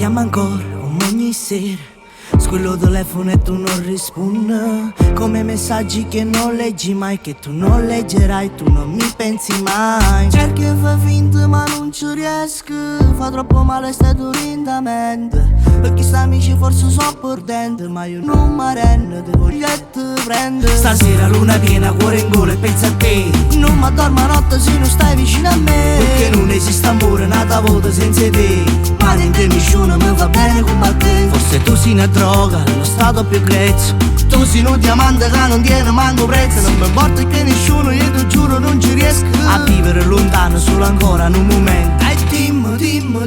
chiama ancora come ogni sera. Squillo telefono e tu non rispondi, come messaggi che non leggi mai, che tu non leggerai, tu non mi pensi mai. Cerchi e fai finta ma non ci riesco, fa troppo male stai lentamente, perché sta amici forse sono perdente, ma io non mi arrendo, ti voglio e ti prendo. Stasera luna piena, cuore in gola e pensa a te, non mi addormo a notte se non stai vicino a me, perché non esiste amore nata volta senza te, ma niente nessuno mi va bene come a te. Forse tu sei una droga, lo stato più grezzo, tu sei un diamante che non tiene manco prezzo. Non mi importa che nessuno, io ti giuro non ci riesco a vivere lontano solo ancora in un momento. E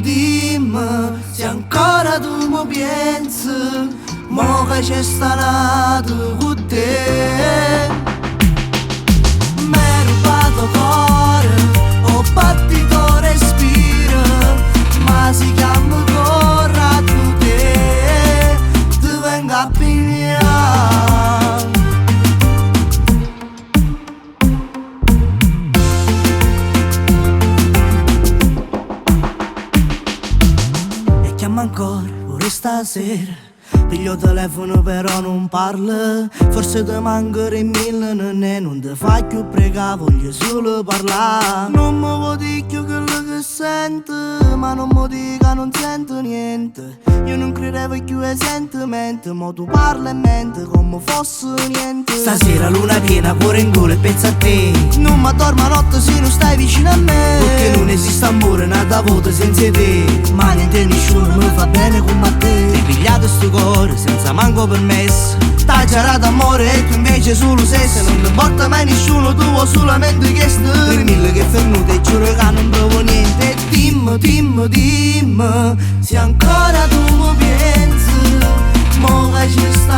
dimmi, se ancora tu mi pensi, mo che c'è stanato con te. M'hai rubato cuore, ho battito respiro, ma si chiama ancora tu te, ti vengo a pigliare. E chiama ancora pure stasera, piglio telefono però non parla, forse ti mancano in mille, non ti fai più pregare, voglio solo parlare. Non mi vuoi dire più quello che sento, ma non mi dica non sento niente. Io non credevo più ai sentimenti, ma tu parli e mente come fosse niente. Stasera luna piena, cuore in gola e pensa a te, non mi addormo a notte se non stai vicino a me, perché non esiste amore nata volta senza te, ma niente nessuno mi fa bene come a te. Hai pigliato sto cuore senza manco permesso, t'hai girato amore e tu invece solo sesso. Non ti porta mai nessuno, tu vuoi solamente chiesto, per mille che fernuto e giuro che non provo niente. E dimmi, se ancora tu mi pensi, mo che ci sta